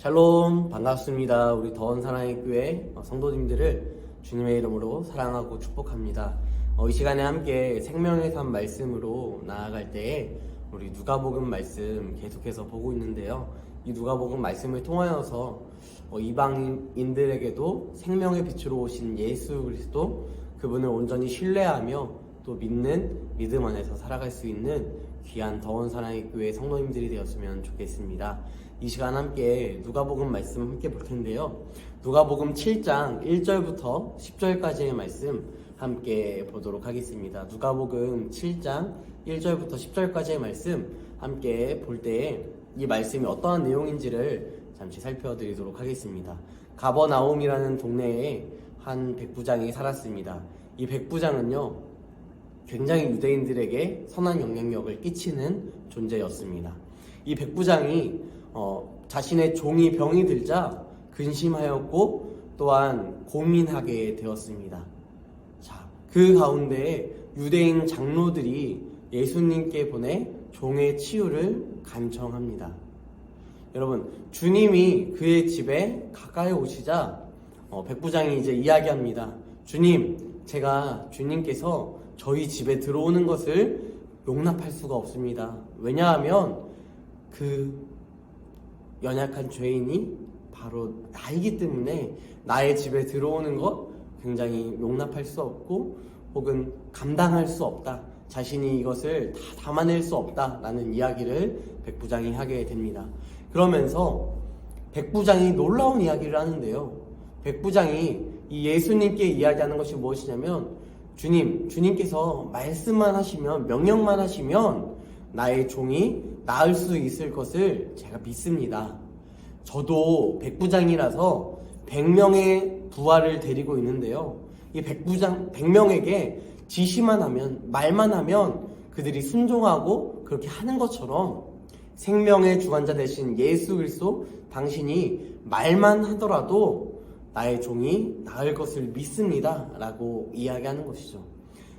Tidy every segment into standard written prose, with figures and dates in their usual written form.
샬롬, 반갑습니다. 우리 더원 사랑의 교회 성도님들을 주님의 이름으로 사랑하고 축복합니다. 이 시간에 함께 생명의 삶 말씀으로 나아갈 때에 우리 누가복음 말씀 계속해서 보고 있는데요. 이 누가복음 말씀을 통하여서 이방인들에게도 생명의 빛으로 오신 예수 그리스도, 그분을 온전히 신뢰하며 또 믿는 믿음 안에서 살아갈 수 있는 귀한 더원 사랑의 교회 성도님들이 되었으면 좋겠습니다. 이 시간 함께 누가복음 말씀 함께 볼 텐데요. 누가복음 7장 1절부터 10절까지의 말씀 함께 보도록 하겠습니다. 누가복음 7장 1절부터 10절까지의 말씀 함께 볼 때에 이 말씀이 어떠한 내용인지를 잠시 살펴드리도록 하겠습니다. 가버나움이라는 동네에 한 백부장이 살았습니다. 이 백부장은요, 굉장히 유대인들에게 선한 영향력을 끼치는 존재였습니다. 이 백부장이 자신의 종이 병이 들자 근심하였고 또한 고민하게 되었습니다. 자, 그 가운데 유대인 장로들이 예수님께 보내 종의 치유를 간청합니다. 여러분, 주님이 그의 집에 가까이 오시자 백부장이 이제 이야기합니다. 주님, 제가 주님께서 저희 집에 들어오는 것을 용납할 수가 없습니다. 왜냐하면 그 연약한 죄인이 바로 나이기 때문에 나의 집에 들어오는 것 굉장히 용납할 수 없고 혹은 감당할 수 없다. 자신이 이것을 다 담아낼 수 없다라는 이야기를 백부장이 하게 됩니다. 그러면서 백부장이 놀라운 이야기를 하는데요. 백부장이 이 예수님께 이야기하는 것이 무엇이냐면, 주님께서 말씀만 하시면, 명령만 하시면 나의 종이 나을 수 있을 것을 제가 믿습니다. 저도 백부장이라서 100명의 부하를 데리고 있는데요. 이 백부장 100명에게 지시만 하면, 말만 하면 그들이 순종하고 그렇게 하는 것처럼 생명의 주관자 되신 예수 그리스도, 당신이 말만 하더라도 나의 종이 나을 것을 믿습니다 라고 이야기하는 것이죠.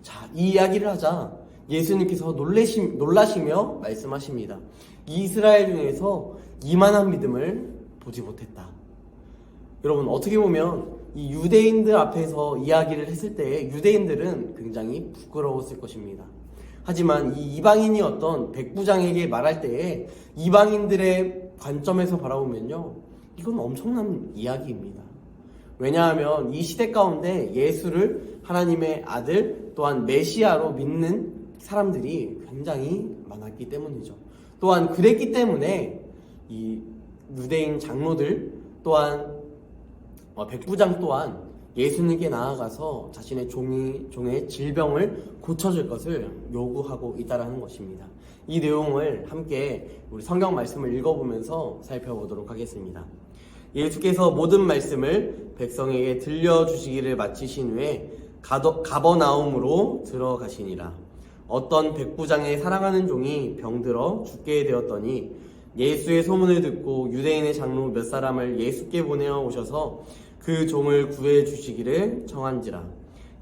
자, 이 이야기를 하자 예수님께서 놀라시며 말씀하십니다. 이스라엘 중에서 이만한 믿음을 보지 못했다. 여러분, 어떻게 보면 이 유대인들 앞에서 이야기를 했을 때 유대인들은 굉장히 부끄러웠을 것입니다. 하지만 이 이방인이었던 백부장에게 말할 때에 이방인들의 관점에서 바라보면요, 이건 엄청난 이야기입니다. 왜냐하면 이 시대 가운데 예수를 하나님의 아들 또한 메시아로 믿는 사람들이 굉장히 많았기 때문이죠. 또한 그랬기 때문에 이 유대인 장로들 또한 백부장 또한 예수님께 나아가서 자신의 종의 질병을 고쳐줄 것을 요구하고 있다는 것입니다. 이 내용을 함께 우리 성경 말씀을 읽어보면서 살펴보도록 하겠습니다. 예수께서 모든 말씀을 백성에게 들려주시기를 마치신 후에 가버나움으로 들어가시니라. 어떤 백부장의 사랑하는 종이 병들어 죽게 되었더니 예수의 소문을 듣고 유대인의 장로 몇 사람을 예수께 보내어 오셔서 그 종을 구해 주시기를 청한지라.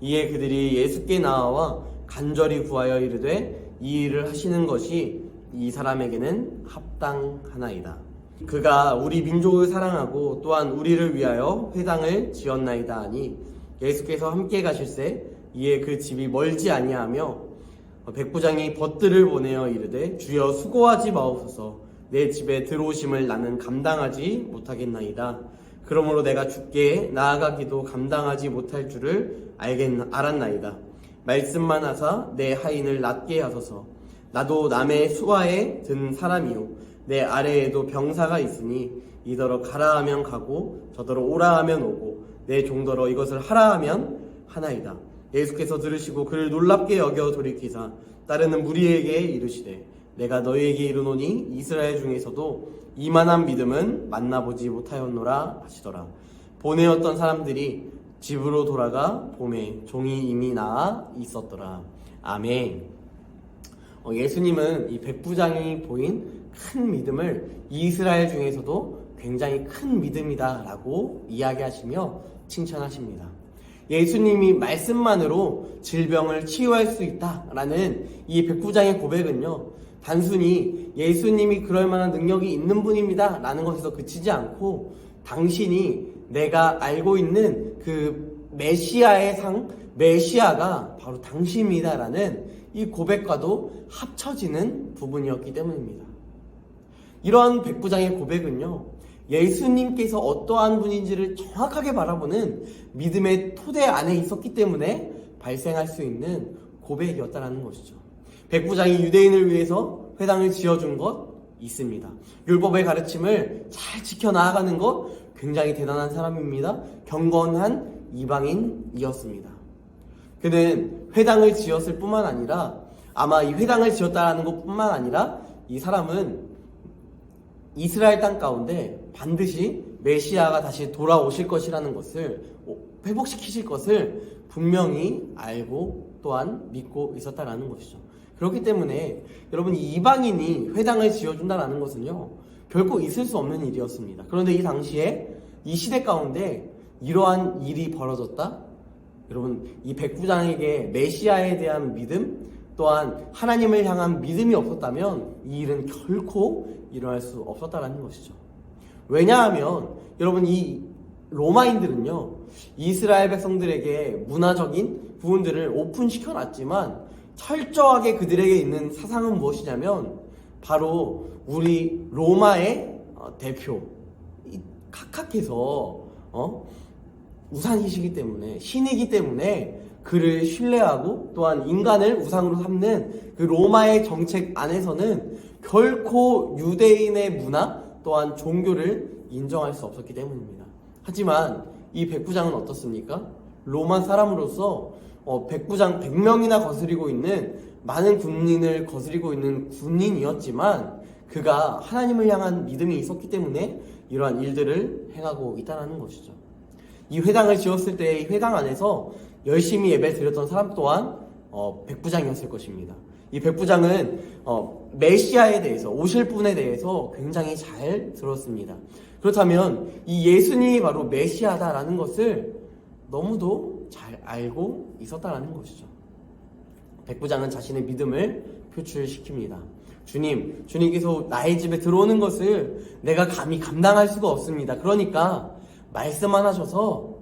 이에 그들이 예수께 나와 간절히 구하여 이르되 이 일을 하시는 것이 이 사람에게는 합당하나이다. 그가 우리 민족을 사랑하고 또한 우리를 위하여 회당을 지었나이다 하니 예수께서 함께 가실새 이에 그 집이 멀지 아니하며 백부장이 벗들을 보내어 이르되 주여 수고하지 마옵소서. 내 집에 들어오심을 나는 감당하지 못하겠나이다. 그러므로 내가 주께 나아가기도 감당하지 못할 줄을 알았나이다. 말씀만 하사 내 하인을 낫게 하소서. 나도 남의 수하에 든 사람이요 내 아래에도 병사가 있으니 이더러 가라 하면 가고 저더러 오라 하면 오고 내 종더러 이것을 하라 하면 하나이다. 예수께서 들으시고 그를 놀랍게 여겨 돌이키사 따르는 무리에게 이르시되 내가 너희에게 이르노니 이스라엘 중에서도 이만한 믿음은 만나보지 못하였노라 하시더라. 보내었던 사람들이 집으로 돌아가 보매 종이 이미 나아 있었더라. 아멘. 예수님은 이 백부장이 보인 큰 믿음을 이스라엘 중에서도 굉장히 큰 믿음이다 라고 이야기하시며 칭찬하십니다. 예수님이 말씀만으로 질병을 치유할 수 있다라는 이 백부장의 고백은요, 단순히 예수님이 그럴 만한 능력이 있는 분입니다 라는 것에서 그치지 않고, 당신이 내가 알고 있는 그 메시아의 메시아가 바로 당신입니다 라는 이 고백과도 합쳐지는 부분이었기 때문입니다. 이러한 백부장의 고백은요, 예수님께서 어떠한 분인지를 정확하게 바라보는 믿음의 토대 안에 있었기 때문에 발생할 수 있는 고백이었다는 것이죠. 백부장이 유대인을 위해서 회당을 지어준 것 있습니다. 율법의 가르침을 잘 지켜나가는 것 굉장히 대단한 사람입니다. 경건한 이방인이었습니다. 그는 회당을 지었을 뿐만 아니라, 아마 이 회당을 지었다는 것뿐만 아니라 이 사람은 이스라엘 땅 가운데 반드시 메시아가 다시 돌아오실 것이라는 것을, 회복시키실 것을 분명히 알고 또한 믿고 있었다라는 것이죠. 그렇기 때문에 여러분, 이 이방인이 회당을 지어준다라는 것은요, 결코 있을 수 없는 일이었습니다. 그런데 이 당시에 이 시대 가운데 이러한 일이 벌어졌다? 여러분, 이 백부장에게 메시아에 대한 믿음, 또한 하나님을 향한 믿음이 없었다면 이 일은 결코 일어날 수 없었다는 것이죠. 왜냐하면 여러분, 이 로마인들은요, 이스라엘 백성들에게 문화적인 부분들을 오픈시켜 놨지만 철저하게 그들에게 있는 사상은 무엇이냐면 바로 우리 로마의 대표 카카께서 우상이시기 때문에, 신이기 때문에 그를 신뢰하고 또한 인간을 우상으로 삼는 그 로마의 정책 안에서는 결코 유대인의 문화 또한 종교를 인정할 수 없었기 때문입니다. 하지만 이 백부장은 어떻습니까? 로마 사람으로서 백부장 100명이나 거스리고 있는, 많은 군인을 거스리고 있는 군인이었지만 그가 하나님을 향한 믿음이 있었기 때문에 이러한 일들을 행하고 있다는 것이죠. 이 회당을 지었을 때 이 회당 안에서 열심히 예배 드렸던 사람 또한 백부장이었을 것입니다. 이 백부장은 메시아에 대해서, 오실 분에 대해서 굉장히 잘 들었습니다. 그렇다면 이 예수님이 바로 메시아다라는 것을 너무도 잘 알고 있었다라는 것이죠. 백부장은 자신의 믿음을 표출시킵니다. 주님께서 나의 집에 들어오는 것을 내가 감히 감당할 수가 없습니다. 그러니까 말씀만 하셔서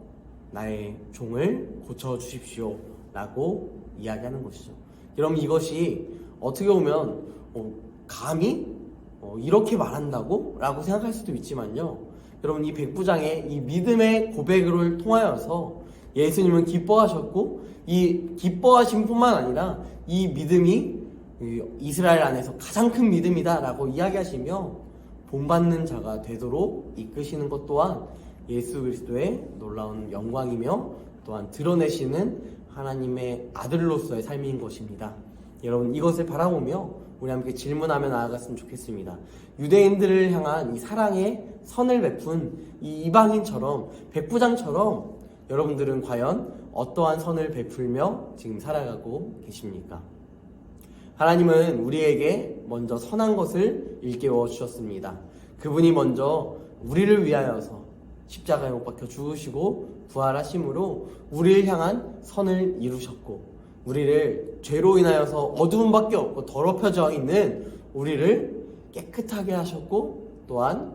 나의 종을 고쳐주십시오 라고 이야기하는 것이죠. 여러분, 이것이 어떻게 보면 감히 이렇게 말한다고? 라고 생각할 수도 있지만요, 여러분, 이 백부장의 이 믿음의 고백을 통하여서 예수님은 기뻐하셨고, 이 기뻐하심 뿐만 아니라 이 믿음이 이스라엘 안에서 가장 큰 믿음이다 라고 이야기하시며 본받는 자가 되도록 이끄시는 것 또한 예수 그리스도의 놀라운 영광이며 또한 드러내시는 하나님의 아들로서의 삶인 것입니다. 여러분, 이것을 바라보며 우리 함께 질문하며 나아갔으면 좋겠습니다. 유대인들을 향한 이 사랑의 선을 베푼 이 이방인처럼, 백부장처럼 여러분들은 과연 어떠한 선을 베풀며 지금 살아가고 계십니까? 하나님은 우리에게 먼저 선한 것을 일깨워 주셨습니다. 그분이 먼저 우리를 위하여서 십자가에 못 박혀 죽으시고 부활하심으로 우리를 향한 선을 이루셨고, 우리를 죄로 인하여서 어두움밖에 없고 더럽혀져 있는 우리를 깨끗하게 하셨고, 또한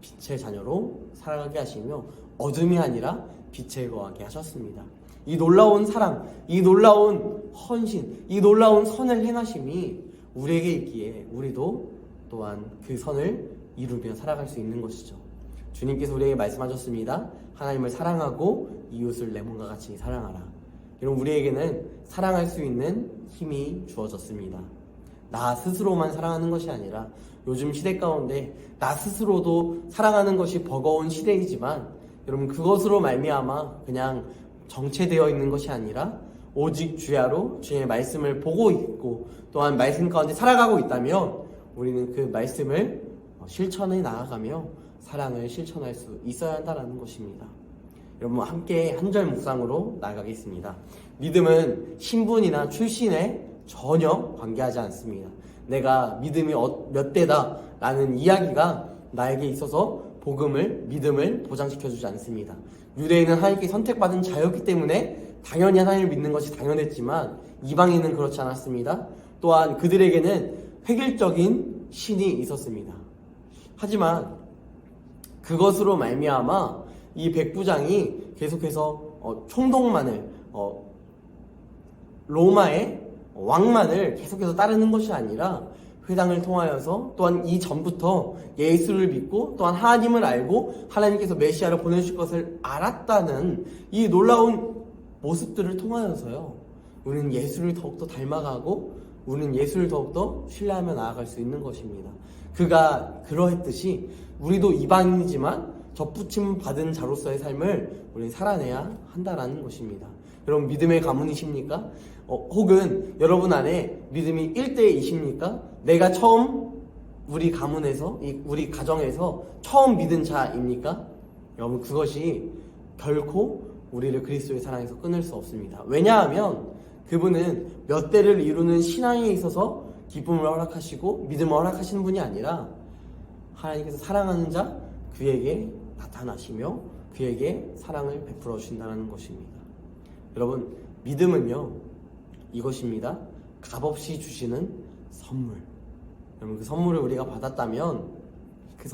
빛의 자녀로 살아가게 하시며 어둠이 아니라 빛에 거하게 하셨습니다. 이 놀라운 사랑, 이 놀라운 헌신, 이 놀라운 선을 행하심이 우리에게 있기에 우리도 또한 그 선을 이루며 살아갈 수 있는 것이죠. 주님께서 우리에게 말씀하셨습니다. 하나님을 사랑하고 이웃을 내 몸과 같이 사랑하라. 여러분, 우리에게는 사랑할 수 있는 힘이 주어졌습니다. 나 스스로만 사랑하는 것이 아니라 요즘 시대 가운데 나 스스로도 사랑하는 것이 버거운 시대이지만, 여러분, 그것으로 말미암아 그냥 정체되어 있는 것이 아니라 오직 주야로 주님의 말씀을 보고 있고 또한 말씀 가운데 살아가고 있다면 우리는 그 말씀을 실천해 나아가며 사랑을 실천할 수 있어야 한다는 것입니다. 여러분, 함께 한 절 묵상으로 나아가겠습니다. 믿음은 신분이나 출신에 전혀 관계하지 않습니다. 내가 믿음이 몇 대다 라는 이야기가 나에게 있어서 믿음을 보장시켜주지 않습니다. 유대인은 하나님께 선택받은 자였기 때문에 당연히 하나님을 믿는 것이 당연했지만 이방인은 그렇지 않았습니다. 또한 그들에게는 획일적인 신이 있었습니다. 하지만 그것으로 말미암아 이 백부장이 계속해서 총독만을 로마의 왕만을 계속해서 따르는 것이 아니라 회당을 통하여서 또한 이전부터 예수를 믿고 또한 하나님을 알고 하나님께서 메시아를 보내실 것을 알았다는 이 놀라운 모습들을 통하여서요, 우리는 예수를 더욱더 닮아가고 우리는 예수를 더욱더 신뢰하며 나아갈 수 있는 것입니다. 그가 그러했듯이 우리도 이방인이지만 접붙임 받은 자로서의 삶을 우리는 살아내야 한다라는 것입니다. 여러분, 믿음의 가문이십니까? 혹은 여러분 안에 믿음이 1대2십니까? 내가 처음 우리 가문에서, 우리 가정에서 처음 믿은 자입니까? 여러분, 그것이 결코 우리를 그리스도의 사랑에서 끊을 수 없습니다. 왜냐하면 그분은 몇 대를 이루는 신앙에 있어서 기쁨을 허락하시고 믿음을 허락하시는 분이 아니라 하나님께서 사랑하는 자 그에게 나타나시며 그에게 사랑을 베풀어 주신다는 것입니다. 여러분, 믿음은요, 이것입니다. 값없이 주시는 선물. 여러분, 그 선물을 우리가 받았다면 그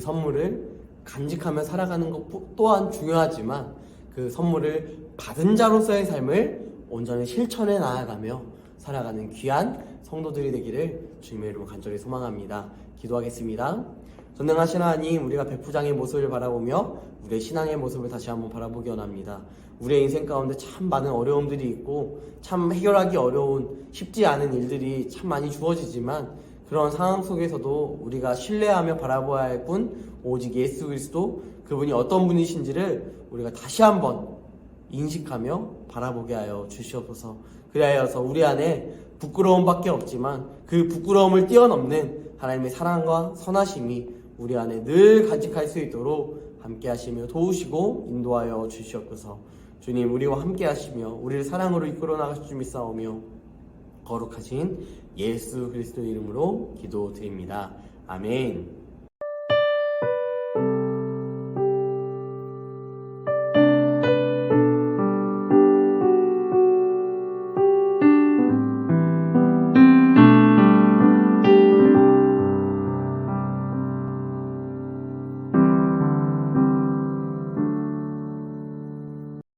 선물을 간직하며 살아가는 것 또한 중요하지만 그 선물을 받은 자로서의 삶을 온전히 실천해 나아가며 살아가는 귀한 성도들이 되기를 주님의 이름으로 간절히 소망합니다. 기도하겠습니다. 전능하신 하나님, 우리가 백부장의 모습을 바라보며 우리의 신앙의 모습을 다시 한번 바라보기 원합니다. 우리의 인생 가운데 참 많은 어려움들이 있고 참 해결하기 어려운 쉽지 않은 일들이 참 많이 주어지지만 그런 상황 속에서도 우리가 신뢰하며 바라보아야 할 분 오직 예수 그리스도, 그분이 어떤 분이신지를 우리가 다시 한번 인식하며 바라보게 하여 주시옵소서. 그리하여서 우리 안에 부끄러움밖에 없지만 그 부끄러움을 뛰어넘는 하나님의 사랑과 선하심이 우리 안에 늘 간직할 수 있도록 함께 하시며 도우시고 인도하여 주시옵소서. 주님, 우리와 함께 하시며 우리를 사랑으로 이끌어 나가실 줄 믿사오며 거룩하신 예수 그리스도의 이름으로 기도드립니다. 아멘.